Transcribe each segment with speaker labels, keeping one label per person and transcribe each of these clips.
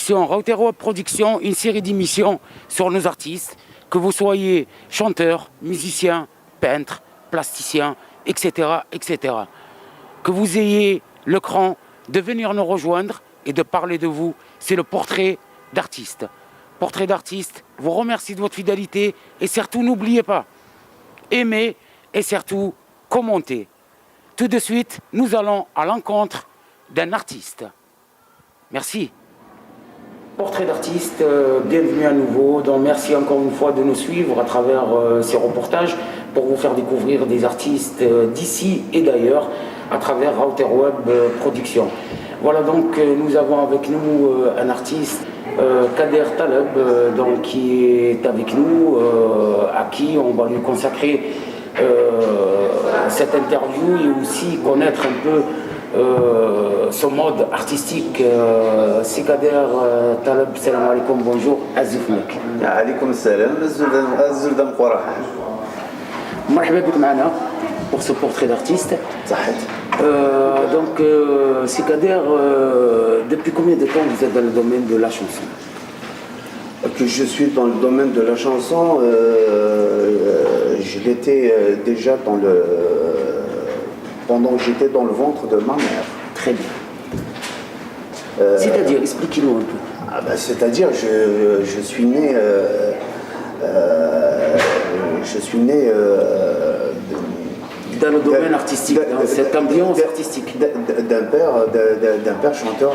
Speaker 1: Production, Router Web Production, une série d'émissions sur nos artistes, que vous soyez chanteur, musicien, peintre, plasticien, etc., etc. Que vous ayez le cran de venir nous rejoindre et de parler de vous, c'est le portrait d'artiste. Portrait d'artiste, vous remercie de votre fidélité et surtout n'oubliez pas, aimez et surtout commentez. Tout de suite, nous allons à l'encontre d'un artiste. Merci. Portrait d'artiste, bienvenue à nouveau. Donc merci encore une fois de nous suivre à travers ces reportages pour vous faire découvrir des artistes d'ici et d'ailleurs à travers Router Web Production. Voilà donc nous avons avec nous un artiste, Kader Taleb, donc, qui est avec nous, à qui on va lui consacrer cette interview et aussi connaître un peu son mode artistique. C'est Kader Taleb, salam alaikum, bonjour, azifnek.
Speaker 2: عليكم السلام الزردة مقرحة.
Speaker 1: مرحبا بك معنا pour ce portrait d'artiste.
Speaker 2: صحيت.
Speaker 1: Donc c'est Kader, depuis combien de temps vous êtes dans le domaine de la chanson?
Speaker 2: Que je suis dans le domaine de la chanson, je l'étais déjà pendant que j'étais dans le ventre de ma mère.
Speaker 1: Très bien. C'est-à-dire, expliquez-nous un peu.
Speaker 2: C'est-à-dire, je suis né
Speaker 1: dans le domaine artistique, dans cette ambiance artistique.
Speaker 2: D'un père chanteur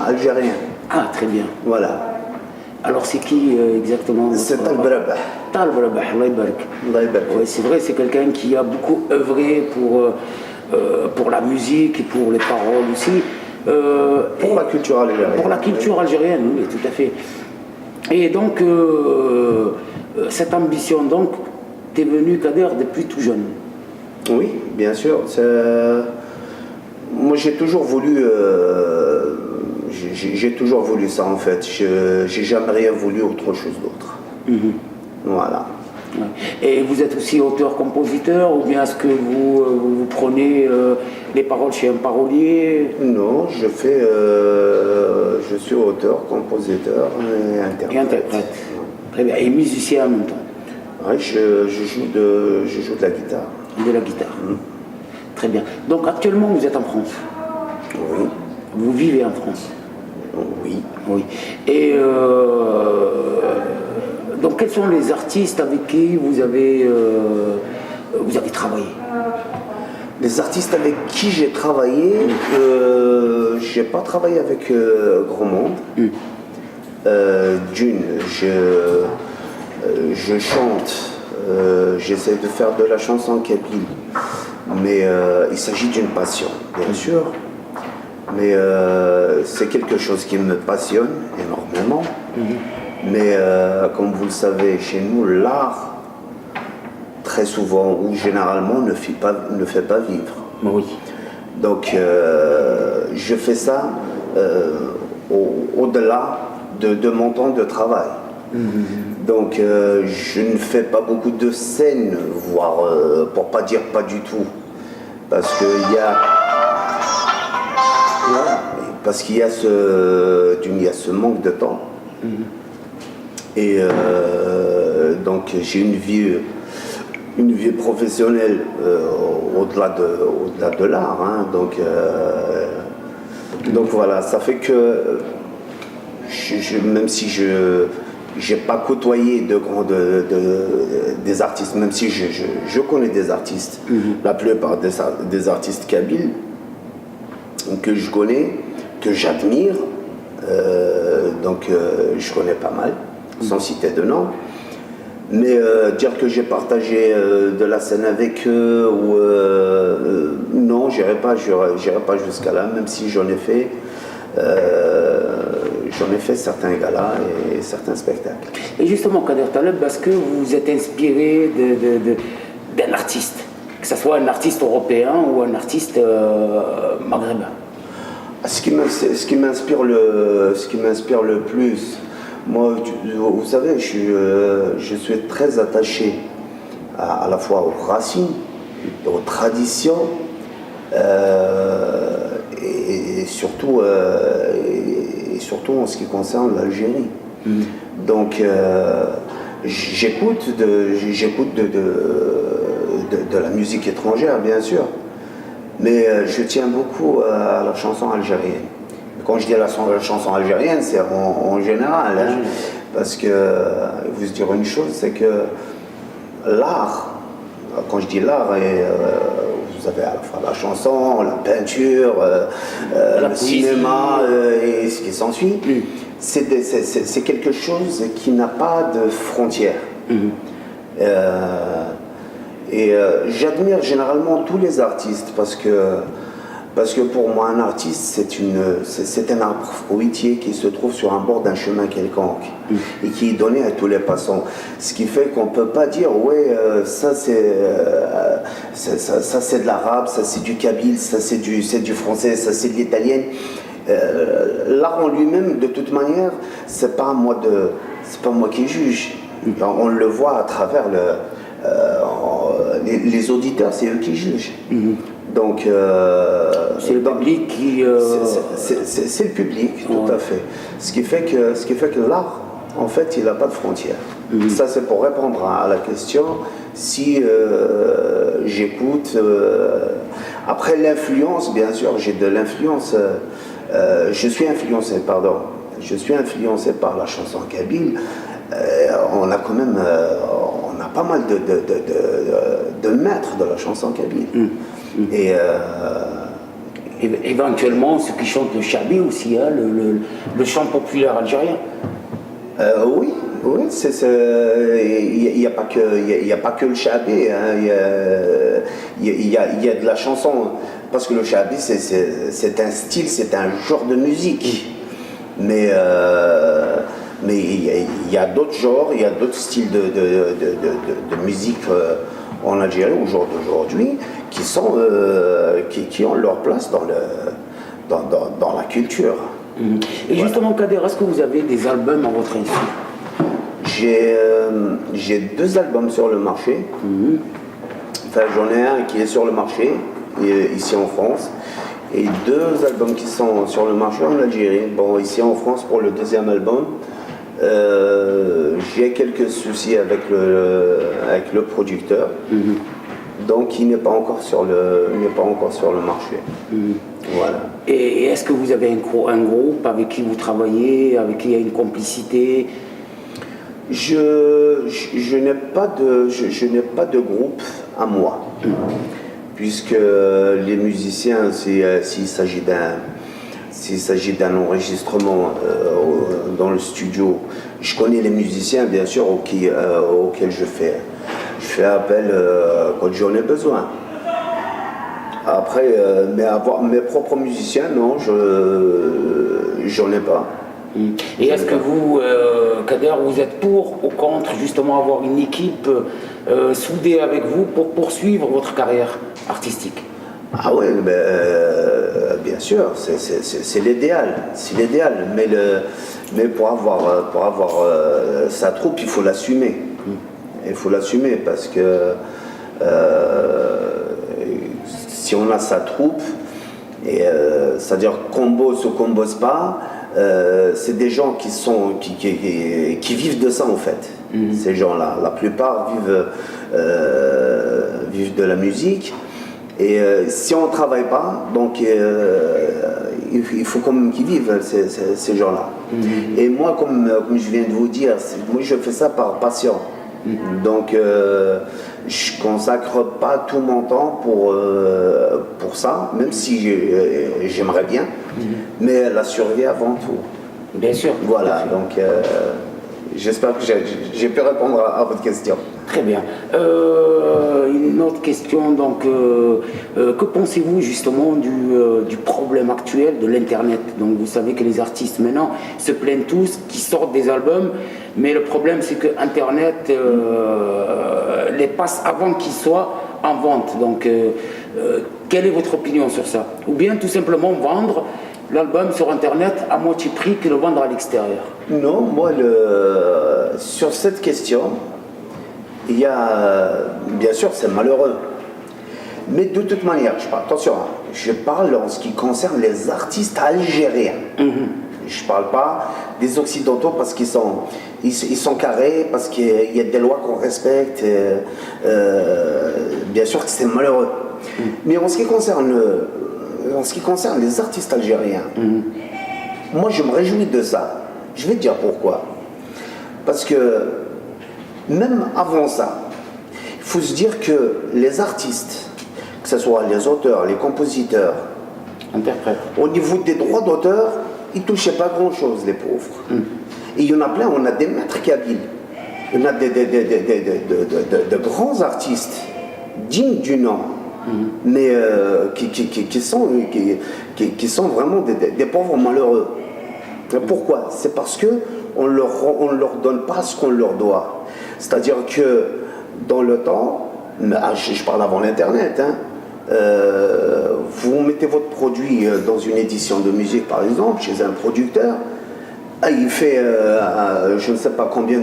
Speaker 2: algérien.
Speaker 1: Ah, très bien.
Speaker 2: Voilà.
Speaker 1: Alors c'est qui exactement?
Speaker 2: C'est Taleb Rabah.
Speaker 1: Taleb Rabah, Allah Ybarak. Oui, c'est vrai, c'est quelqu'un qui a beaucoup œuvré pour la musique et pour les paroles aussi.
Speaker 2: Pour la culture algérienne.
Speaker 1: Pour la culture algérienne, oui, tout à fait. Et donc, cette ambition, donc, t'es venu, Kader, depuis tout jeune.
Speaker 2: Oui, bien sûr. Moi, j'ai toujours voulu ça, en fait. J'ai jamais rien voulu autre chose d'autre.
Speaker 1: Mm-hmm.
Speaker 2: Voilà.
Speaker 1: Ouais. Et vous êtes aussi auteur-compositeur, ou bien est-ce que vous prenez les paroles chez un parolier?
Speaker 2: Non, je suis auteur, compositeur et interprète.
Speaker 1: Et interprète. Très bien. Et musicien en même temps?
Speaker 2: Oui, je joue de la guitare.
Speaker 1: De la guitare. Très bien. Donc actuellement vous êtes en France?
Speaker 2: Oui.
Speaker 1: Vous vivez en France?
Speaker 2: Oui.
Speaker 1: Oui. Et donc quels sont les artistes avec qui vous avez travaillé?
Speaker 2: Les artistes avec qui j'ai travaillé, j'ai pas travaillé avec grand monde. D'une, je chante, j'essaie de faire de la chanson kabyle, mais il s'agit d'une passion, bien sûr. Mais c'est quelque chose qui me passionne énormément. Mais comme vous le savez, chez nous, l'art, très souvent ou généralement, ne fait pas vivre.
Speaker 1: Oui.
Speaker 2: Donc, je fais ça au-delà de mon temps de travail. Donc, je ne fais pas beaucoup de scènes, voire, pour pas dire pas du tout, parce qu'il y a... Parce qu'il y a ce manque de temps. Et donc j'ai une vie professionnelle au-delà de l'art. Hein. Donc voilà, ça fait que même si je n'ai pas côtoyé des artistes, même si je connais des artistes, la plupart des artistes kabyles que je connais, que j'admire, je connais pas mal, sans citer de nom, mais dire que j'ai partagé de la scène avec eux, non, j'irai pas jusqu'à là, même si j'en ai fait certains galas et certains spectacles.
Speaker 1: Et justement, Kader Taleb, est-ce que vous êtes inspiré d'un artiste, que ce soit un artiste européen ou un artiste maghrébin?
Speaker 2: Ce qui m'inspire le plus, moi, vous savez, je suis très attaché à la fois aux racines, aux traditions, et surtout surtout en ce qui concerne l'Algérie. Donc, j'écoute de la musique étrangère, bien sûr, mais je tiens beaucoup à la chanson algérienne. Quand je dis la chanson algérienne, c'est en général, hein, parce que, vous dire une chose, c'est que l'art, quand je dis l'art, vous avez à la fois la chanson, la peinture, le cinéma et ce qui s'ensuit, c'est quelque chose qui n'a pas de frontières. J'admire généralement tous les artistes parce que pour moi un artiste c'est un arbre fruitier qui se trouve sur un bord d'un chemin quelconque et qui est donné à tous les passants. Ce qui fait qu'on ne peut pas dire ouais ça c'est de l'arabe, ça c'est du kabyle, ça c'est du français, ça c'est de l'italien. L'art en lui-même de toute manière c'est pas moi qui juge. On le voit à travers les auditeurs, c'est eux qui jugent. Donc,
Speaker 1: c'est le public qui...
Speaker 2: C'est le public, tout à fait. Ce qui fait que l'art, en fait, il n'a pas de frontières. Ça, c'est pour répondre à la question si j'écoute... Après l'influence, bien sûr, j'ai de l'influence. Je suis influencé par la chanson kabyle. On a quand même... on a pas mal de maîtres de la chanson kabyle. Et
Speaker 1: éventuellement ceux qui chantent le chabi aussi, hein, le chant populaire algérien.
Speaker 2: Oui, il n'y a pas que le chabi, hein, il y a de la chanson, parce que le chabi c'est un style, c'est un genre de musique, mais il y a d'autres genres, il y a d'autres styles de musique en Algérie au jour d'aujourd'hui qui ont leur place dans la culture.
Speaker 1: Et justement, Kader, est-ce que vous avez des albums à votre insu?
Speaker 2: J'ai 2 albums sur le marché. Enfin, j'en ai un qui est sur le marché, ici en France, et 2 albums qui sont sur le marché en Algérie. Bon, ici en France, pour le 2e album, j'ai quelques soucis avec le producteur. Donc il n'est pas encore sur le marché. Voilà.
Speaker 1: Et est-ce que vous avez un groupe avec qui vous travaillez, avec qui il y a une complicité?
Speaker 2: Je n'ai pas de groupe à moi, puisque les musiciens, s'il s'agit d'un enregistrement dans le studio, je connais les musiciens bien sûr auxquels je fais appel quand j'en ai besoin. Après, mais avoir mes propres musiciens, non, j'en ai pas.
Speaker 1: Et est-ce que vous, Kader, vous êtes pour ou contre justement avoir une équipe soudée avec vous pour poursuivre votre carrière artistique?
Speaker 2: Ah oui, bien sûr, c'est l'idéal, mais pour avoir sa troupe, il faut l'assumer. Il faut l'assumer parce que si on a sa troupe, c'est-à-dire qu'on bosse ou qu'on bosse pas, c'est des gens qui vivent de ça en fait. Ces gens-là, la plupart vivent de la musique. Et si on ne travaille pas, donc il faut quand même qu'ils vivent ces gens-là. Et moi, comme je viens de vous dire, moi je fais ça par passion. Donc je consacre pas tout mon temps pour ça, même si j'aimerais bien, mais la survie avant tout.
Speaker 1: Bien sûr.
Speaker 2: Voilà, donc j'espère que j'ai pu répondre à votre question.
Speaker 1: Très bien. Une autre question, donc, que pensez-vous justement du problème actuel de l'Internet? Donc vous savez que les artistes maintenant se plaignent tous qu'ils sortent des albums, mais le problème c'est que Internet les passe avant qu'ils soient en vente. Donc quelle est votre opinion sur ça? Ou bien tout simplement vendre l'album sur Internet à moitié prix que le vendre à l'extérieur?
Speaker 2: Non, moi sur cette question, il y a, bien sûr, c'est malheureux. Mais de toute manière, attention, je parle en ce qui concerne les artistes algériens. Je ne parle pas des Occidentaux parce qu'ils sont carrés, parce qu'il y a des lois qu'on respecte. Bien sûr que c'est malheureux. Mais en ce qui concerne les artistes algériens, moi je me réjouis de ça. Je vais te dire pourquoi. Parce que même avant ça, il faut se dire que les artistes, que ce soit les auteurs, les compositeurs,
Speaker 1: interprètes,
Speaker 2: au niveau des droits d'auteur, ils ne touchaient pas grand-chose, les pauvres. Et il y en a plein, on a des maîtres kabyles, il y en a de grands artistes dignes du nom, mais qui sont vraiment des pauvres malheureux. Pourquoi? C'est parce qu'on ne leur donne pas ce qu'on leur doit. C'est-à-dire que dans le temps, je parle avant l'Internet, vous mettez votre produit dans une édition de musique par exemple, chez un producteur, il fait je ne sais pas combien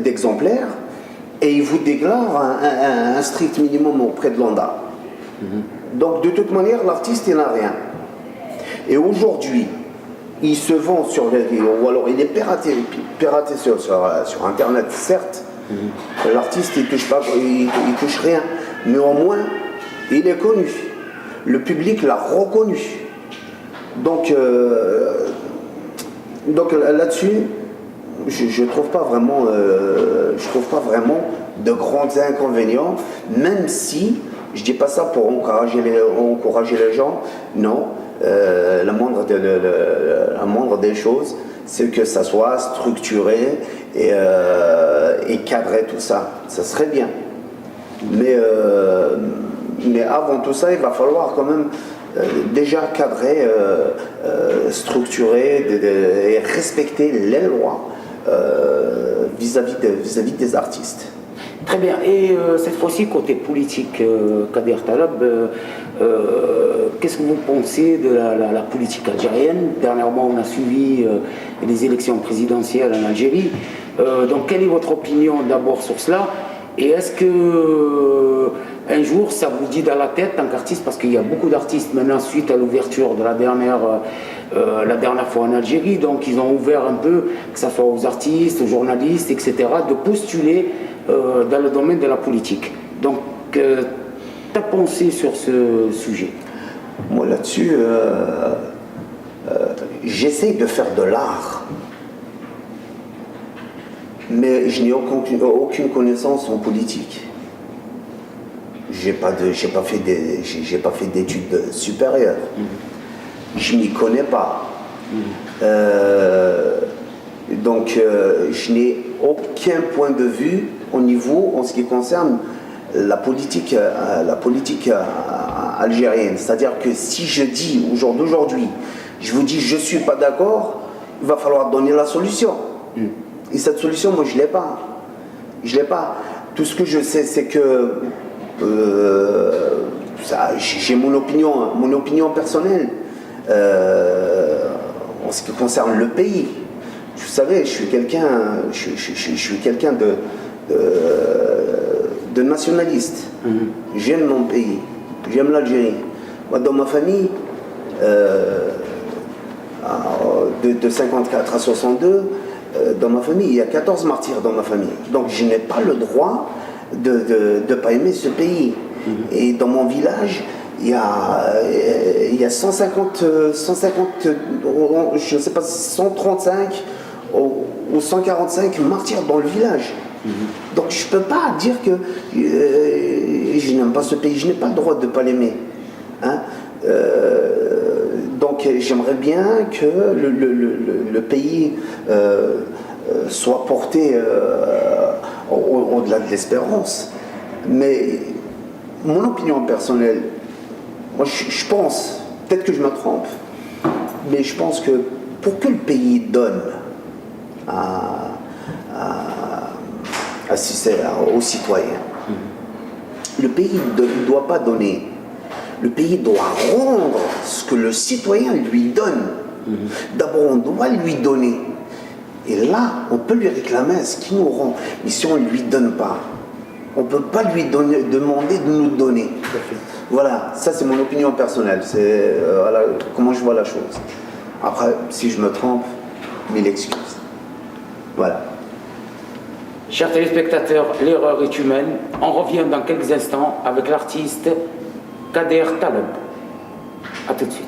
Speaker 2: d'exemplaires et il vous déclare un strict minimum auprès de l'ONDA. Donc de toute manière l'artiste il n'a rien. Et aujourd'hui il se vend ou alors il est piraté sur Internet, certes. L'artiste il touche rien, mais au moins il est connu, le public l'a reconnu. Donc là-dessus je trouve pas vraiment de grands inconvénients, même si je dis pas ça pour encourager les gens, non. La moindre des choses, c'est que ça soit structuré et cadré tout ça. Ça serait bien. Mais avant tout ça, il va falloir quand même déjà cadrer, structurer et respecter les lois vis-à-vis des artistes.
Speaker 1: Très bien. Et cette fois-ci, côté politique, Kader Taleb, qu'est-ce que vous pensez de la politique algérienne? Dernièrement, on a suivi les élections présidentielles en Algérie. Donc, quelle est votre opinion d'abord sur cela? Et est-ce que un jour, ça vous dit dans la tête, en tant qu'artiste, parce qu'il y a beaucoup d'artistes maintenant, suite à l'ouverture de la dernière fois en Algérie, donc ils ont ouvert un peu, que ce soit aux artistes, aux journalistes, etc., de postuler dans le domaine de la politique. Donc, t'as pensé sur ce sujet?
Speaker 2: Moi, là-dessus, j'essaie de faire de l'art. Mais je n'ai aucune connaissance en politique. J'ai pas fait d'études supérieures. Je m'y connais pas. Donc je n'ai aucun point de vue en ce qui concerne la politique algérienne. C'est-à-dire que si je dis au jour d'aujourd'hui, je vous dis je suis pas d'accord, il va falloir donner la solution. Et cette solution, moi, je l'ai pas. Je l'ai pas. Tout ce que je sais, c'est que j'ai mon opinion personnelle en ce qui concerne le pays. Vous savez, je suis quelqu'un de nationaliste. J'aime mon pays. J'aime l'Algérie. Moi, dans ma famille, de 54 à 62. Dans ma famille, il y a 14 martyrs dans ma famille. Donc je n'ai pas le droit de ne pas aimer ce pays. Et dans mon village, il y a 150, je ne sais pas, 135 ou 145 martyrs dans le village. Donc je ne peux pas dire que je n'aime pas ce pays, je n'ai pas le droit de ne pas l'aimer. Donc j'aimerais bien que le pays soit porté au-delà de l'espérance. Mais mon opinion personnelle, moi je pense, peut-être que je me trompe, mais je pense que pour que le pays donne aux citoyens, le pays ne doit pas donner. Le pays doit rendre ce que le citoyen lui donne. D'abord, on doit lui donner. Et là, on peut lui réclamer ce qu'il nous rend. Mais si on ne lui donne pas, on ne peut pas lui demander de nous donner. Voilà, ça c'est mon opinion personnelle. C'est voilà, comment je vois la chose. Après, si je me trompe, mille excuses. Voilà.
Speaker 1: Chers téléspectateurs, l'erreur est humaine. On revient dans quelques instants avec l'artiste Kader Taleb. A tout de suite.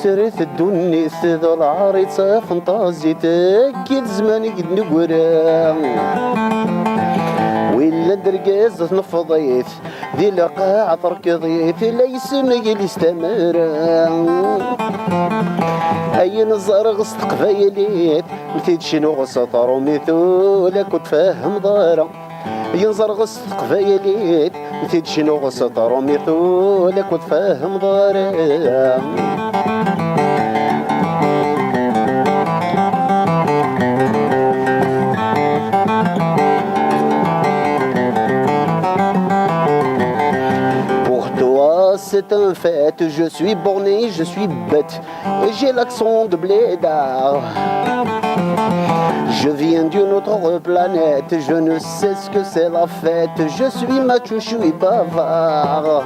Speaker 3: سرت الدنيا ذا العريسة فانتازيتك كل زمان قد نقرا ولا درقاز نفضيت ذي لقاع تركضيت ليس مجال استمر أي نظر غصت قبايليت متيت شنو غسطر ومثولك كنت فاهم ضارة ينظر غصت قبايليت متيت شنو غسطر ومثولك كنت فاهم ضارة C'est un fait, je suis borné, je suis bête et j'ai l'accent de blédard. Je viens d'une autre planète, je ne sais ce que c'est la fête. Je suis macho, je suis bavard.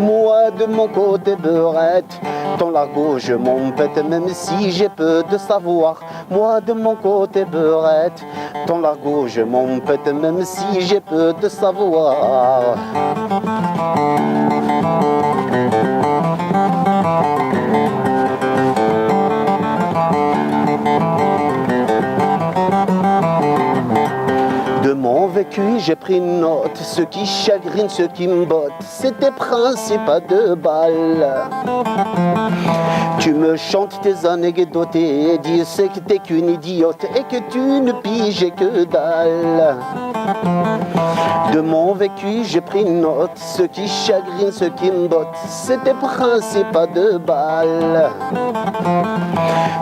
Speaker 3: Moi de mon côté beurette, ton l'argot je m'empête même si j'ai peu de savoir. Moi de mon côté beurette, ton l'argot je m'empête même si j'ai peu de savoir. De mon vécu, j'ai pris note. Ce qui chagrine, ce qui me botte, c'est tes principes à deux balles. Tu me chantes tes anecdotes et dis que t'es qu'une idiote et que tu ne piges que dalle. De mon vécu, j'ai pris note. Ce qui chagrine, ce qui me botte, c'est tes principes à deux balles.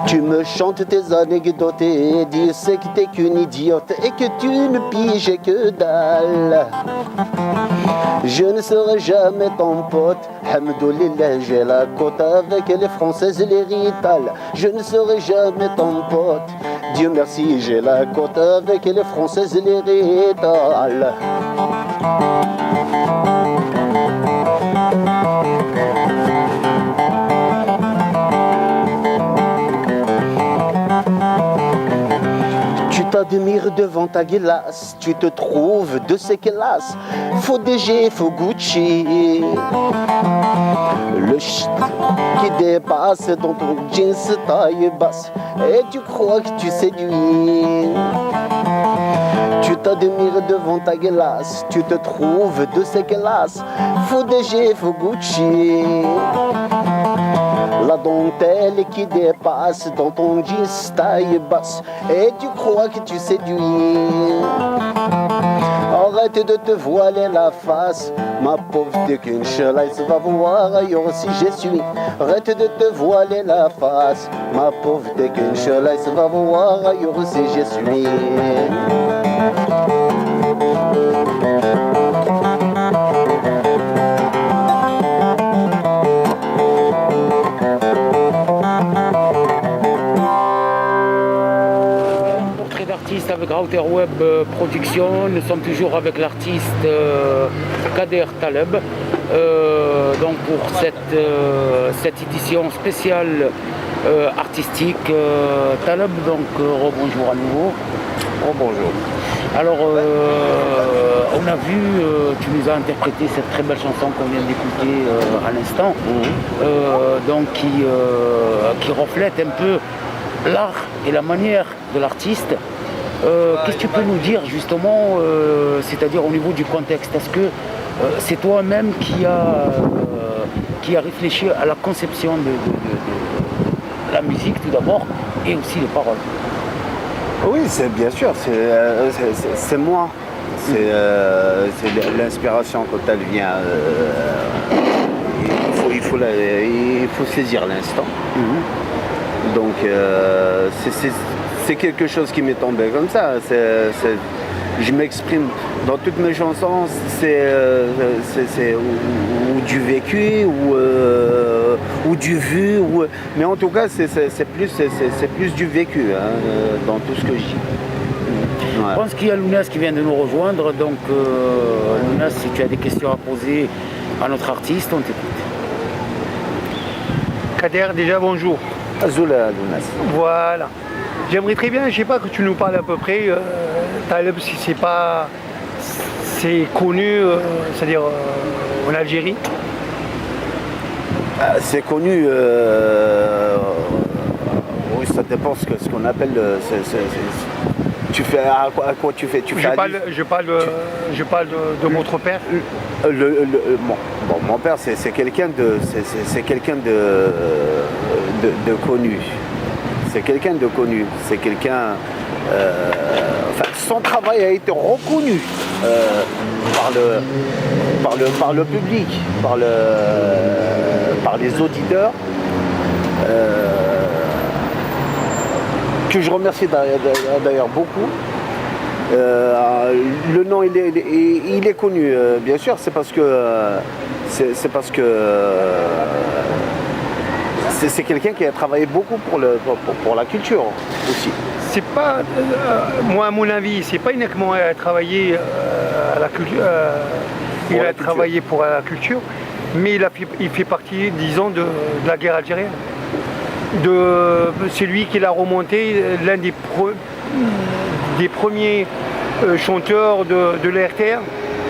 Speaker 3: Tu me chantes tes anecdotes et dis que t'es qu'une idiote et que tu ne piges que dalle. Je ne serai jamais ton pote. Hamdoulillah, j'ai la côte avec les Françaises et les Rital. Je ne serai jamais ton pote. Dieu merci, j'ai la côte avec les Françaises et les Rital. Tu t'admires devant ta glace, tu te trouves de ces classes. Faux DG, faux Gucci. Le shit qui dépasse dans ton jeans taille basse. Et tu crois que tu séduis. Tu t'admires devant ta glace, tu te trouves de ces classes. Faux DG, faux Gucci. La dentelle qui dépasse dans ton jeans taille basse. Et tu crois que tu séduis. Arrête de te voiler la face, ma pauvre, t'es qu'une chelasse, va voir ailleurs si je suis. Arrête de te voiler la face, ma pauvre, t'es qu'une chelasse, va voir ailleurs si je suis.
Speaker 1: Avec Router Web Production, nous sommes toujours avec l'artiste Kader Taleb. Donc pour cette édition spéciale artistique Taleb, donc rebonjour à nouveau.
Speaker 3: Rebonjour.
Speaker 1: Alors on a vu, tu nous as interprété cette très belle chanson qu'on vient d'écouter à l'instant, donc qui reflète un peu l'art et la manière de l'artiste. Qu'est-ce que tu peux nous dire justement, c'est-à-dire au niveau du contexte? Est-ce que c'est toi-même qui a réfléchi à la conception de la musique tout d'abord et aussi les paroles?
Speaker 3: Oui, c'est bien sûr, c'est moi. C'est l'inspiration quand elle vient. Il faut saisir l'instant. Donc c'est quelque chose qui m'est tombé comme ça. Je m'exprime dans toutes mes chansons, c'est ou du vécu ou du vu, mais en tout cas c'est plus du vécu hein, dans tout ce que je dis.
Speaker 1: Je pense qu'il y a Lounas qui vient de nous rejoindre, donc Lounas, si tu as des questions à poser à notre artiste, on t'écoute.
Speaker 4: Kader, déjà bonjour.
Speaker 3: Azoula Lounas.
Speaker 4: Voilà. J'aimerais très bien, je sais pas, que tu nous parles à peu près, Taleb, si c'est connu, c'est-à-dire en Algérie.
Speaker 3: C'est connu, oui, ça dépend ce qu'on appelle. Tu fais à quoi tu fais?
Speaker 4: Je parle de votre père.
Speaker 3: Mon père c'est quelqu'un de connu. C'est quelqu'un de connu. C'est quelqu'un. Son travail a été reconnu par le public, par les auditeurs. Que je remercie d'ailleurs beaucoup. Le nom il est connu, bien sûr, c'est parce que c'est quelqu'un qui a travaillé beaucoup pour la culture aussi.
Speaker 4: C'est pas, moi à mon avis, c'est pas uniquement travailler à la culture. Il a travaillé pour la culture, mais il fait partie, disons, de la guerre algérienne. C'est lui qui l'a remonté, l'un des premiers chanteurs de l'RTR,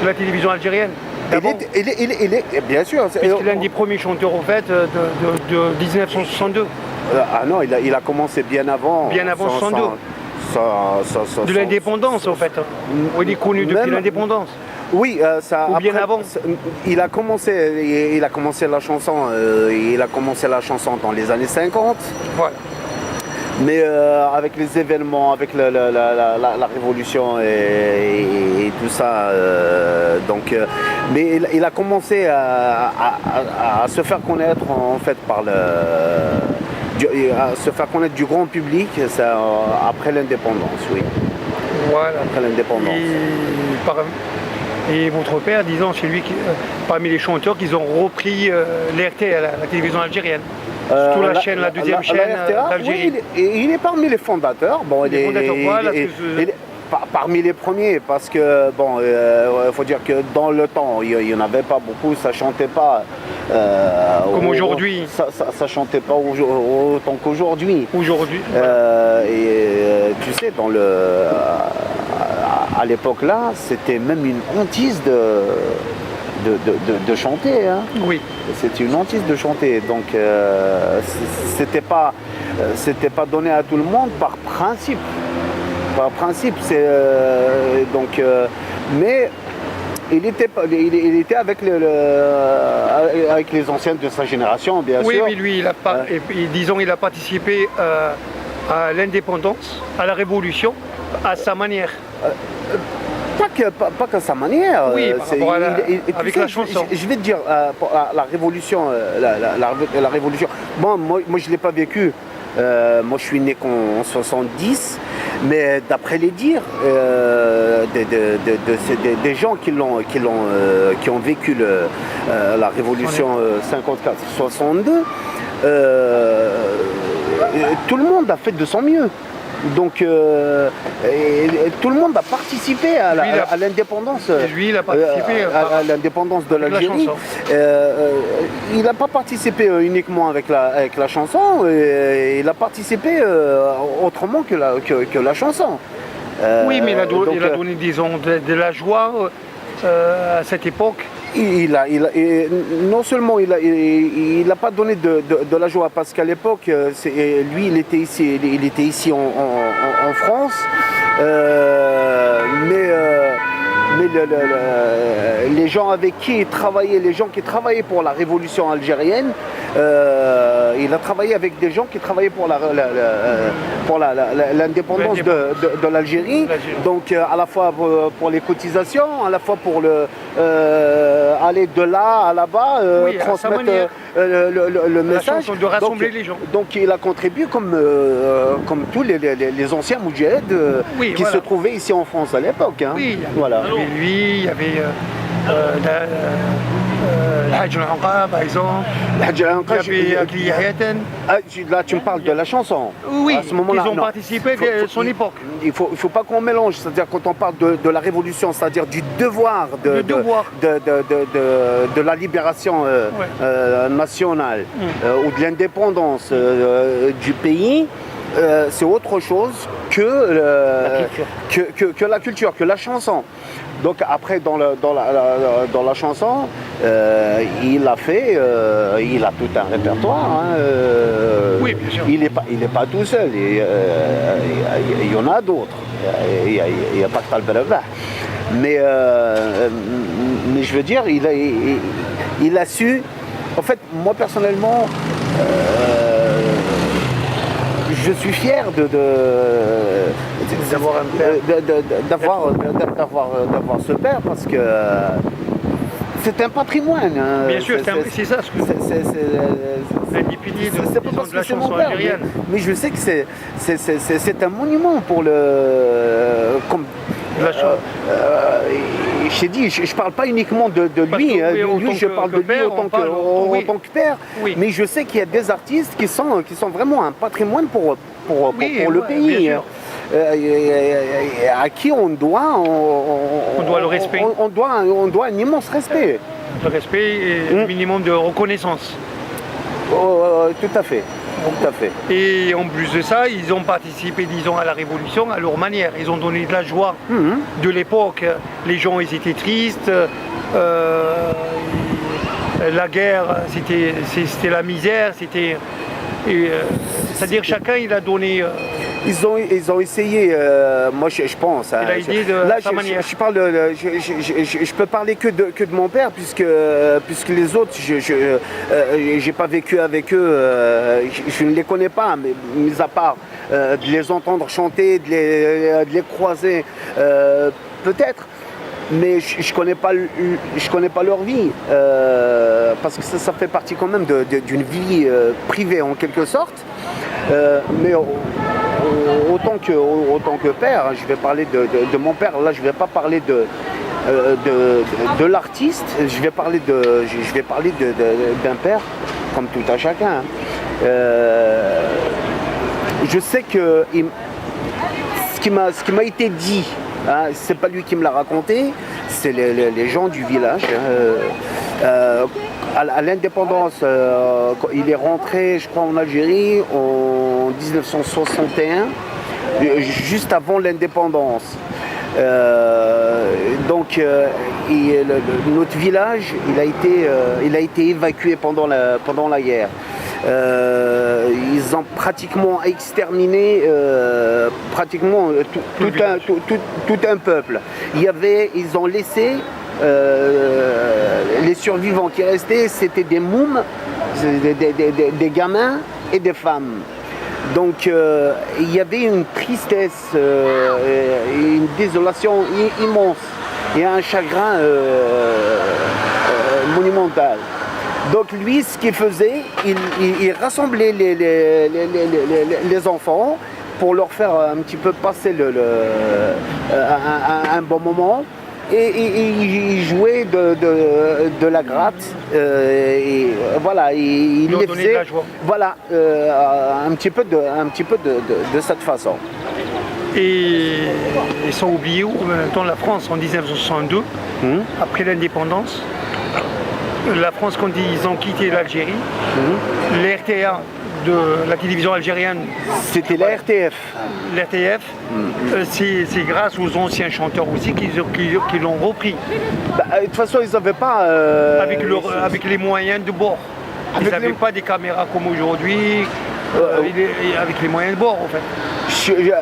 Speaker 4: de la télévision algérienne.
Speaker 3: Il est bien sûr.
Speaker 4: C'est l'un des premiers chanteurs en fait de 1962.
Speaker 3: Ah non, il a commencé bien avant.
Speaker 4: Bien avant 62. De l'indépendance en fait. Il est connu depuis l'indépendance.
Speaker 3: Oui, ça.
Speaker 4: Ou bien
Speaker 3: après,
Speaker 4: avant.
Speaker 3: Il a commencé la chanson. Il a commencé la chanson dans les années 50.
Speaker 4: Voilà.
Speaker 3: Mais avec les événements, avec la révolution et tout ça, mais il a commencé à se faire connaître en fait à se faire connaître du grand public après l'indépendance, oui.
Speaker 4: Voilà.
Speaker 3: Après l'indépendance.
Speaker 4: Et votre père, disons, c'est lui qui, parmi les chanteurs qui ont repris l'RT, la télévision algérienne. Surtout la chaîne, la deuxième chaîne d'Algérie.
Speaker 3: Oui, il est parmi les fondateurs. Bon, parmi les premiers, parce que bon, faut dire que dans le temps, il n'y en avait pas beaucoup, ça chantait pas.
Speaker 4: Comme aujourd'hui.
Speaker 3: Ça chantait pas autant qu'aujourd'hui.
Speaker 4: Aujourd'hui.
Speaker 3: Tu sais, à l'époque là, c'était même une hantise de chanter. Hein.
Speaker 4: Oui.
Speaker 3: C'était une hantise de chanter. Donc c'était pas donné à tout le monde par principe. Par principe, mais il était avec les anciens de sa génération, bien sûr.
Speaker 4: Oui, lui, il a participé à l'indépendance, à la révolution, à sa manière.
Speaker 3: Pas qu'à sa manière.
Speaker 4: Oui, avec la chanson.
Speaker 3: Je vais te dire, la révolution, la révolution. Bon, moi je ne l'ai pas vécu. Moi je suis né en 70, mais d'après les dires des gens qui ont vécu la révolution 54-62, tout le monde a fait de son mieux. Donc tout le monde a participé à l'indépendance.
Speaker 4: Lui, il a participé
Speaker 3: à l'indépendance de l'Algérie. Il n'a pas participé uniquement avec la chanson. Il a participé autrement que la chanson.
Speaker 4: Oui, mais il a donné, disons, de la joie à cette époque. Non seulement il n'a pas donné de la joie, parce qu'à l'époque, lui il était ici en France, mais les gens avec qui il travaillait, les gens qui travaillaient pour la révolution algérienne, il a travaillé avec des gens qui travaillaient pour l'indépendance de l'Algérie. Donc à la fois pour les cotisations, à la fois pour aller de là à là-bas, transmettre le message.
Speaker 5: De rassembler les gens.
Speaker 4: Donc il a contribué comme tous les anciens moudjaheds qui se trouvaient ici en France à l'époque. Hein.
Speaker 5: Oui,
Speaker 4: voilà.
Speaker 5: il y avait lui, il y avait Hajj al-Anqa par exemple, il y avait Akli Yahiaten.
Speaker 4: Là tu me parles de la chanson.
Speaker 5: Oui,
Speaker 4: à ce moment-là,
Speaker 5: ils ont participé de son époque.
Speaker 4: Il faut pas qu'on mélange, c'est-à-dire quand on parle de la révolution, c'est-à-dire du devoir de la libération nationale ou de l'indépendance du pays, c'est autre chose que la culture, que la chanson. Donc après dans la chanson, il a tout un répertoire. Hein,
Speaker 5: oui, bien sûr.
Speaker 4: Il est pas tout seul. Il y en a d'autres. Il y a pas que Talberabah. Mais je veux dire, il a su. En fait, moi personnellement, je suis fier d'avoir ce père parce que c'est un patrimoine.
Speaker 5: Bien sûr, c'est ça. C'est des piliers de la chanson algérienne.
Speaker 4: Mais je sais que c'est un monument pour le. Je t'ai dit, je ne parle pas uniquement de lui, lui je parle de lui en tant que père, mais je sais qu'il y a des artistes qui sont vraiment un patrimoine pour le pays. À qui on doit
Speaker 5: le respect.
Speaker 4: On doit un immense respect.
Speaker 5: Le respect et un minimum de reconnaissance.
Speaker 4: Tout à fait. Tout à fait.
Speaker 5: Et en plus de ça, ils ont participé, disons, à la révolution à leur manière. Ils ont donné de la joie de l'époque. Les gens, ils étaient tristes. La guerre, c'était la misère. C'est-à-dire chacun, il a donné.
Speaker 4: Ils ont essayé, moi je pense.
Speaker 5: Il a aidé de sa manière.
Speaker 4: Je peux parler que de mon père puisque les autres, j'ai pas vécu avec eux, je ne les connais pas, mais mis à part de les entendre chanter, de les croiser, peut-être. Mais je connais pas leur vie parce que ça fait partie quand même d'une vie privée en quelque sorte. Mais autant que père, je vais parler de mon père. Là, je vais pas parler de l'artiste. Je vais parler d'un père comme tout à chacun. Je sais que ce qui m'a été dit. Hein, c'est pas lui qui me l'a raconté, c'est les gens du village. À l'indépendance, il est rentré, je crois, en Algérie en 1961, juste avant l'indépendance. Donc, notre village, il a été évacué pendant la guerre. Ils ont pratiquement exterminé tout un peuple. Ils ont laissé les survivants qui restaient, c'était des mômes, des gamins et des femmes. Donc il y avait une tristesse, une désolation immense et un chagrin monumental. Donc lui, ce qu'il faisait, il rassemblait les enfants pour leur faire un petit peu passer un bon moment. Et il jouait de la gratte. Et voilà, il les faisait. De la joie. Voilà, un petit peu de cette façon.
Speaker 5: Et ils sont oubliés où dans la France en 1962, après l'indépendance. La France, quand ils ont quitté l'Algérie, l'RTA de la télévision algérienne.
Speaker 4: C'était la RTF.
Speaker 5: L'RTF, c'est grâce aux anciens chanteurs aussi qui l'ont repris.
Speaker 4: De toute façon, ils n'avaient pas.
Speaker 5: Avec les moyens de bord. Ils n'avaient pas des caméras comme aujourd'hui, avec les moyens de bord en fait.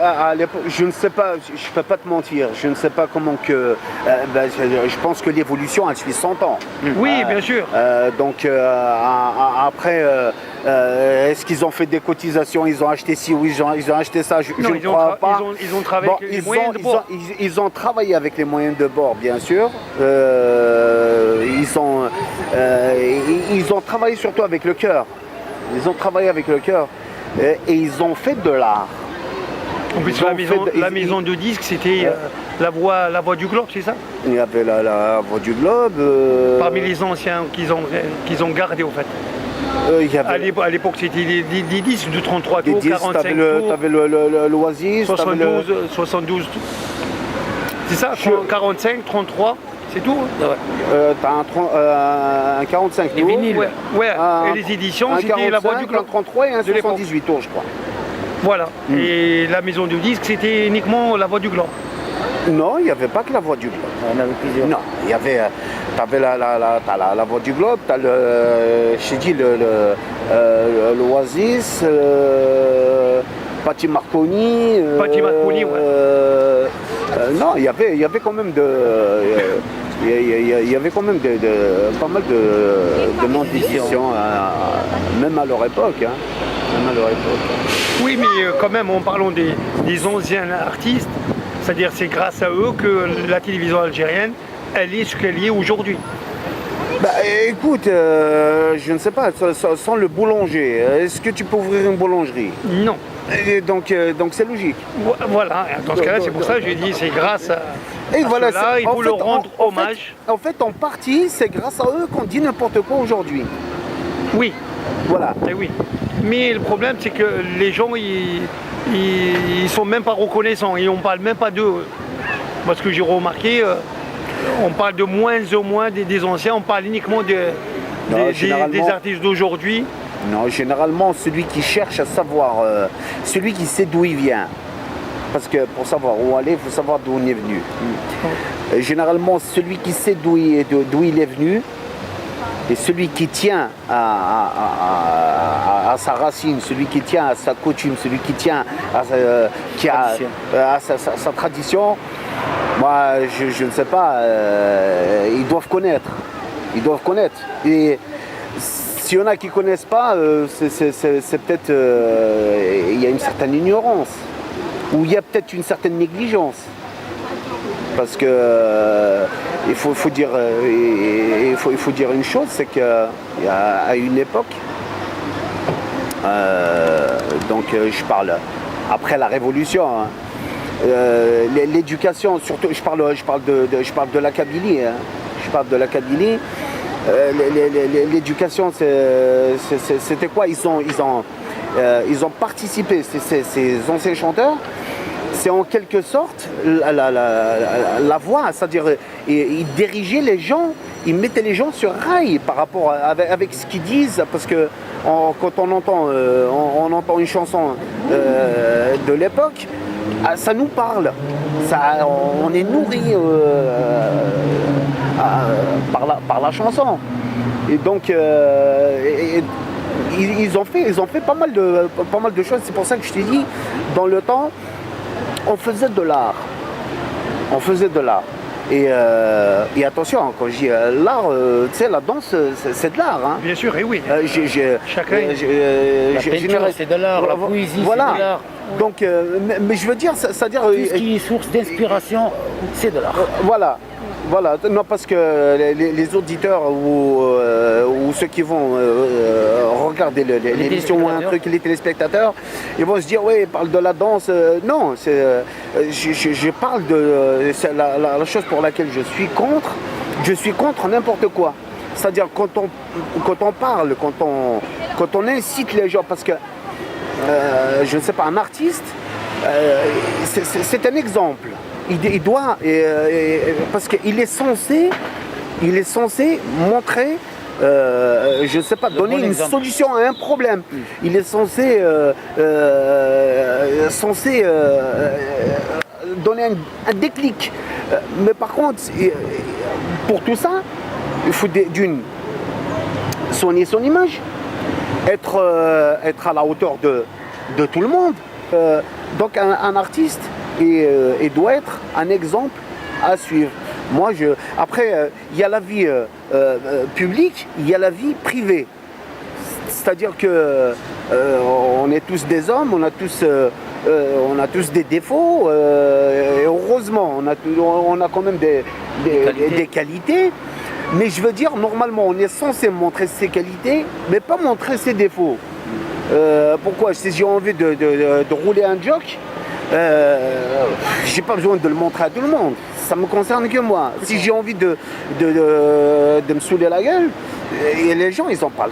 Speaker 4: À l'époque, je ne sais pas, je ne peux pas te mentir, je ne sais pas comment que... je pense que l'évolution, elle suit 100 ans.
Speaker 5: Oui, bien sûr.
Speaker 4: Donc après, est-ce qu'ils ont fait des cotisations, ils ont acheté ci ou ils ont acheté ça, je ne crois pas.
Speaker 5: Ils ont travaillé avec les moyens de bord.
Speaker 4: Ils ont travaillé avec les moyens de bord, bien sûr. Ils ont travaillé surtout avec le cœur. Ils ont travaillé avec le cœur et ils ont fait de l'art.
Speaker 5: En plus, la maison de disques, c'était la voix du globe, c'est ça?
Speaker 4: Il y avait la voix du globe.
Speaker 5: Parmi les anciens qu'ils ont gardés, en fait. À l'époque, c'était des disques de 33 tours, 45 tours.
Speaker 4: Tu avais l'Oasis.
Speaker 5: 72. C'est ça, 45, 33. C'est tout,
Speaker 4: t'as un 45 tours.
Speaker 5: Ouais. Et les éditions, c'était la voix du globe.
Speaker 4: Un 33 et un 78 tours, je crois.
Speaker 5: Voilà. Et la maison de disques, c'était uniquement la voix du globe.
Speaker 4: Non, il n'y avait pas que la voix du globe.
Speaker 1: On avait plusieurs.
Speaker 4: Non, il y avait... T'avais la voix du globe, t'as l'Oasis, Patti Marconi.
Speaker 5: Patti Marconi, ouais.
Speaker 4: Non, il y avait quand même il y avait quand même pas mal de noms d'éditions, même à leur époque.
Speaker 5: Oui, mais quand même, en parlant des anciens artistes, c'est-à-dire c'est grâce à eux que la télévision algérienne, elle est ce qu'elle est aujourd'hui.
Speaker 4: Bah écoute, je ne sais pas, sans le boulanger, est-ce que tu peux ouvrir une boulangerie?
Speaker 5: Non.
Speaker 4: Et donc c'est logique.
Speaker 5: Voilà, dans ce cas-là, c'est pour ça que j'ai dit, c'est grâce à
Speaker 4: voilà,
Speaker 5: cela, il faut leur rendre hommage.
Speaker 4: En fait, en partie, c'est grâce à eux qu'on dit n'importe quoi aujourd'hui.
Speaker 5: Oui.
Speaker 4: Voilà.
Speaker 5: Et oui. Mais le problème, c'est que les gens, ils sont même pas reconnaissants et on parle même pas d'eux. Parce que j'ai remarqué, on parle de moins en moins des anciens, on parle uniquement des artistes d'aujourd'hui.
Speaker 4: Non, généralement, celui qui cherche à savoir, celui qui sait d'où il vient. Parce que pour savoir où aller, il faut savoir d'où on est venu. Généralement, celui qui sait d'où il est venu, et celui qui tient à sa racine, celui qui tient à sa coutume, celui qui tient à sa tradition, moi, je ne sais pas, ils doivent connaître. Et s'il y en a qui ne connaissent pas, c'est peut-être... il y a une certaine ignorance. Ou il y a peut-être une certaine négligence. Parce que il faut dire une chose, c'est qu'à une époque, donc je parle après la Révolution, hein, l'éducation, surtout je parle de la Kabylie, hein, l'éducation, c'était quoi? Ils ont participé, ces anciens chanteurs. C'est en quelque sorte la voix, c'est-à-dire ils dirigeaient les gens, ils mettaient les gens sur rail par rapport avec ce qu'ils disent, parce que quand on entend une chanson de l'époque, ça nous parle, on est nourri par la chanson. Et donc ils ont fait pas mal de choses. C'est pour ça que je t'ai dit, dans le temps, on faisait de l'art. Et attention, quand je dis l'art, tu sais, la danse, c'est de l'art. Hein.
Speaker 5: Bien sûr, et oui. Chacun.
Speaker 1: La peinture, c'est de l'art, la poésie,
Speaker 4: voilà.
Speaker 1: c'est de l'art.
Speaker 4: Donc, mais je veux dire, c'est-à-dire...
Speaker 1: Tout ce qui est source d'inspiration, c'est de l'art.
Speaker 4: Voilà, non, parce que les auditeurs ou ceux qui vont regarder l'émission ou un truc, les téléspectateurs, ils vont se dire, oui, il parle de la danse. Non, je parle de la chose pour laquelle je suis contre. Je suis contre n'importe quoi. C'est-à-dire quand on parle, quand on incite les gens, parce que, je ne sais pas, un artiste, c'est un exemple. Il doit, parce qu'il est censé montrer, je ne sais pas, donner une solution à un problème. Il est censé donner un déclic. Mais par contre, pour tout ça, il faut d'une, soigner son image, être à la hauteur de tout le monde. Donc un artiste il doit être un exemple à suivre. Après, il y a la vie publique, il y a la vie privée. C'est-à-dire que on est tous des hommes, on a tous des défauts. Et heureusement, on a quand même des qualités. Mais je veux dire, normalement, on est censé montrer ses qualités, mais pas montrer ses défauts. Pourquoi? Si j'ai envie de rouler un joke, j'ai pas besoin de le montrer à tout le monde. Ça me concerne que moi. Si j'ai envie de me saouler la gueule, et les gens ils ont pas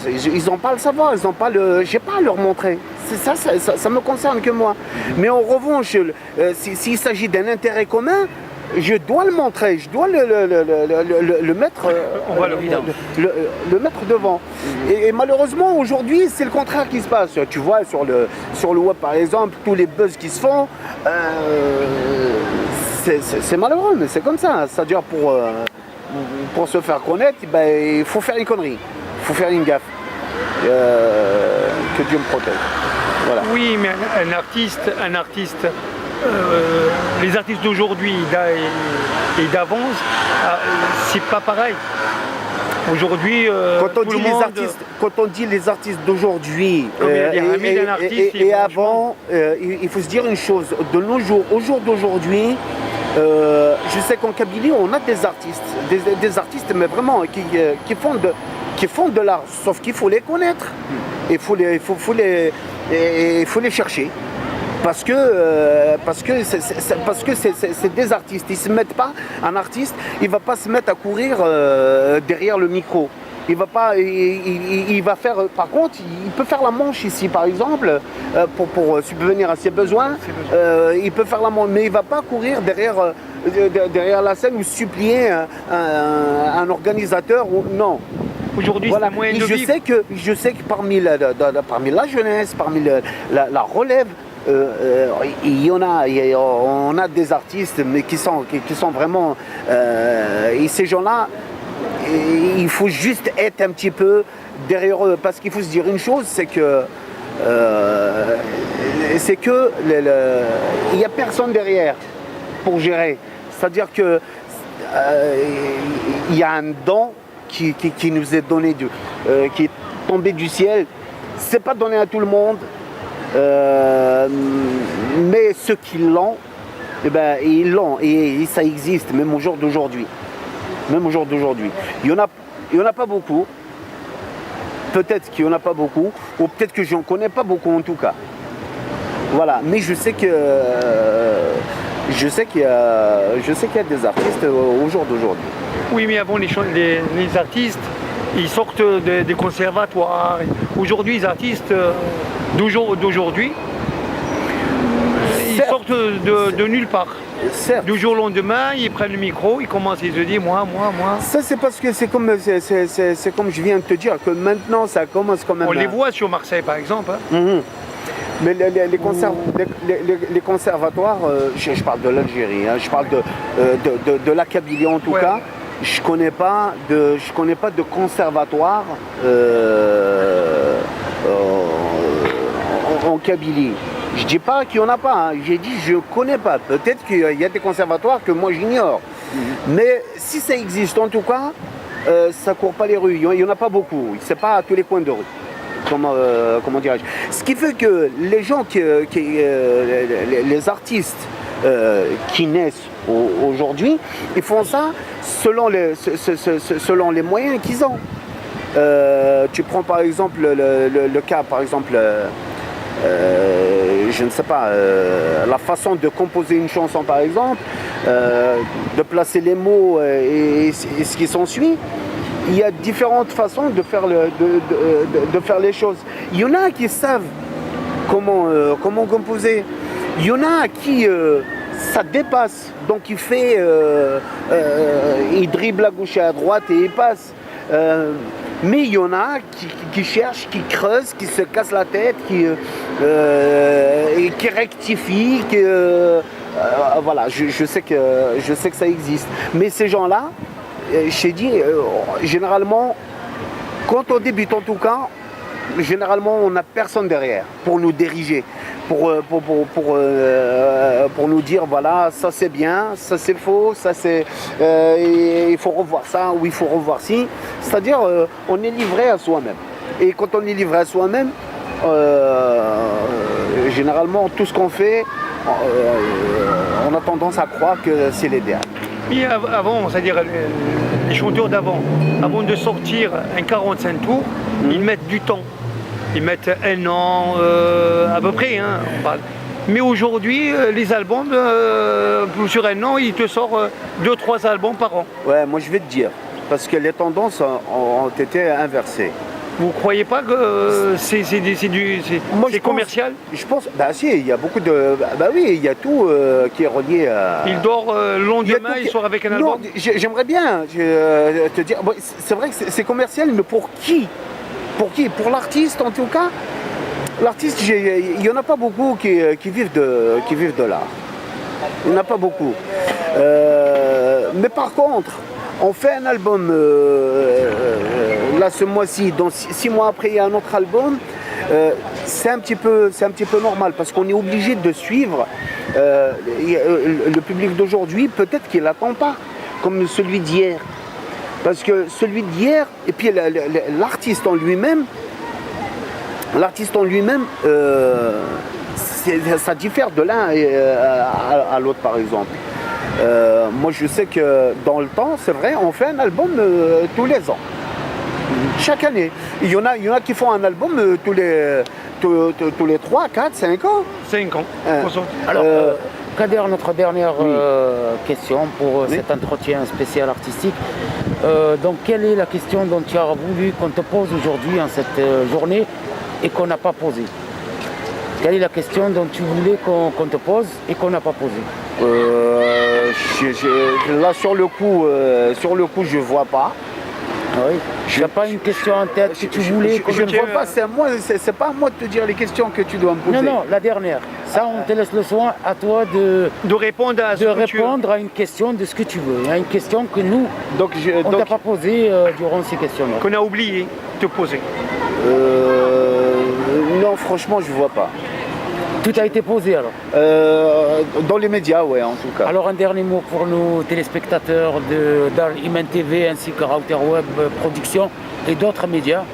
Speaker 4: le savoir, ils ont pas j'ai pas à leur montrer. Ça me concerne que moi. Mais en revanche, s'il s'agit d'un intérêt commun, je dois le montrer, je dois le mettre, le mettre devant. Et malheureusement, aujourd'hui, c'est le contraire qui se passe. Tu vois, sur le web, par exemple, tous les buzz qui se font, c'est malheureux, mais c'est comme ça. C'est-à-dire, pour se faire connaître, il faut faire une connerie, il faut faire une gaffe. Que Dieu me protège. Voilà.
Speaker 5: Oui, mais un artiste, les artistes d'aujourd'hui et d'avance, c'est pas pareil. Aujourd'hui,
Speaker 4: quand on dit les artistes d'aujourd'hui
Speaker 5: et
Speaker 4: avant, il faut se dire une chose. De nos jours, au jour d'aujourd'hui, je sais qu'en Kabylie, on a des artistes, mais vraiment qui font de l'art. Sauf qu'il faut les connaître. Il faut les chercher. Parce que c'est des artistes. Ils se mettent pas, un artiste, il va pas se mettre à courir derrière le micro. Il va pas, il va faire. Par contre, il peut faire la manche ici, par exemple, pour subvenir à ses besoins. Il peut faire la manche, mais il va pas courir derrière la scène ou supplier un organisateur. Non.
Speaker 5: Aujourd'hui,
Speaker 4: voilà.
Speaker 5: c'est un moyen de vivre.
Speaker 4: Je sais que parmi la jeunesse, parmi la relève, on a des artistes mais qui sont vraiment et ces gens-là, il faut juste être un petit peu derrière eux, parce qu'il faut se dire une chose, c'est que il n'y a personne derrière pour gérer. C'est-à-dire que il y a un don qui nous est donné, qui est tombé du ciel. C'est pas donné à tout le monde. Mais ceux qui l'ont, ils l'ont, et ça existe même au jour d'aujourd'hui. Il y en a pas beaucoup. Peut-être qu'il y en a pas beaucoup, ou peut-être que j'en connais pas beaucoup en tout cas. Voilà. Mais je sais qu'il y a des artistes au jour d'aujourd'hui.
Speaker 5: Oui, mais avant les artistes, ils sortent des conservatoires. Aujourd'hui, les artistes d'aujourd'hui, ils sortent de nulle part.
Speaker 4: Certes.
Speaker 5: Du jour au lendemain, ils prennent le micro, ils commencent à se dire moi.
Speaker 4: Ça, c'est parce que c'est comme je viens de te dire, que maintenant ça commence quand même.
Speaker 5: On les voit sur Marseille par exemple. Hein.
Speaker 4: Mm-hmm. Mais les conservatoires, je parle de l'Algérie, hein, je parle de la Kabylie en tout cas. Je connais pas de conservatoire en Kabylie. Je dis pas qu'il n'y en a pas, hein. J'ai dit je connais pas. Peut-être qu'il y a des conservatoires que moi j'ignore. Mais si ça existe en tout cas, ça court pas les rues. Il n'y en a pas beaucoup. C'est pas à tous les coins de rue. Comment dirais-je. Ce qui fait que les gens les artistes qui naissent aujourd'hui, ils font ça selon les moyens qu'ils ont. Tu prends par exemple le cas, par exemple, je ne sais pas, la façon de composer une chanson par exemple, de placer les mots et ce qui s'ensuit. Il y a différentes façons de faire les choses. Il y en a qui savent comment composer. Il y en a qui ça dépasse. Donc il dribble à gauche et à droite et il passe. Mais il y en a qui cherchent, qui creusent, qui se cassent la tête, qui rectifient. Voilà, je sais que ça existe. Mais ces gens-là, je t'ai dit, généralement, quand on débute en tout cas, généralement on n'a personne derrière pour nous diriger. pour nous dire voilà, ça c'est bien, ça c'est faux, ça c'est il faut revoir ça ou il faut revoir ci. C'est-à-dire on est livré à soi-même. Et quand on est livré à soi-même, généralement tout ce qu'on fait, on a tendance à croire que c'est l'idéal.
Speaker 5: Mais avant, c'est-à-dire les chanteurs d'avant, avant de sortir un 45 tours, ils mettent du temps. Ils mettent un an à peu près, hein, on parle. Mais aujourd'hui, les albums, sur un an, ils te sortent 2-3 albums par an.
Speaker 4: Ouais, moi je vais te dire, parce que les tendances ont été inversées.
Speaker 5: Vous croyez pas que c'est commercial?
Speaker 4: Je pense, bah si, il y a beaucoup de... Bah oui, il y a tout qui est relié à...
Speaker 5: Il dort le lendemain, il sort avec un album?
Speaker 4: Non, j'aimerais bien te dire, bon, c'est vrai que c'est commercial, mais pour qui? Pour qui? Pour l'artiste en tout cas. L'artiste, il n'y en a pas beaucoup qui vivent de l'art. Il n'y en a pas beaucoup. Mais par contre, on fait un album là ce mois-ci, donc 6 mois après il y a un autre album. C'est un petit peu normal parce qu'on est obligé de suivre le public d'aujourd'hui. Peut-être qu'il n'attend pas comme celui d'hier. Parce que celui d'hier, et puis l'artiste en lui-même, ça diffère de l'un à l'autre par exemple. Moi je sais que dans le temps, c'est vrai, on fait un album tous les ans. Chaque année. Il y en a qui font un album tous les 3, 4, 5 ans.
Speaker 5: 5 ans.
Speaker 1: Alors, Kader, notre dernière question pour cet entretien spécial artistique. Donc, quelle est la question dont tu as voulu qu'on te pose aujourd'hui en cette journée et qu'on n'a pas posée? Quelle est la question dont tu voulais qu'on te pose et qu'on n'a pas posée?
Speaker 4: Là, sur le coup, je vois pas.
Speaker 1: Oui. Tu n'as pas une question en tête que tu voulais
Speaker 4: je ne vois pas, c'est pas à moi de te dire les questions que tu dois me poser.
Speaker 1: Non, la dernière. Ça, on te laisse le soin à toi de
Speaker 5: répondre
Speaker 1: à une question de ce que tu veux. Il y a une question que nous, on ne t'a pas posée durant ces questions-là.
Speaker 5: Qu'on a oublié de te poser.
Speaker 4: Non, franchement, je ne vois pas.
Speaker 1: Tout a été posé alors?
Speaker 4: Dans les médias, ouais, en tout cas.
Speaker 1: Alors un dernier mot pour nos téléspectateurs de Dar Iman TV ainsi que Router Web Production et d'autres médias.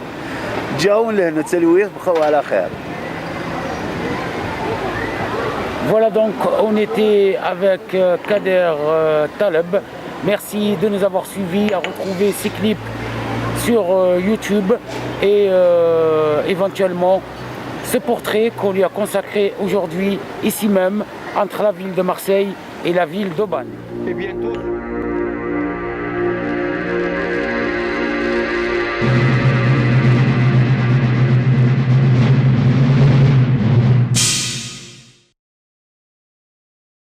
Speaker 1: Voilà, donc on était avec Kader Taleb. Merci de nous avoir suivis, à retrouver ces clips sur YouTube et éventuellement ce portrait qu'on lui a consacré aujourd'hui, ici même, entre la ville de Marseille et la ville d'Aubagne.
Speaker 5: Et bientôt.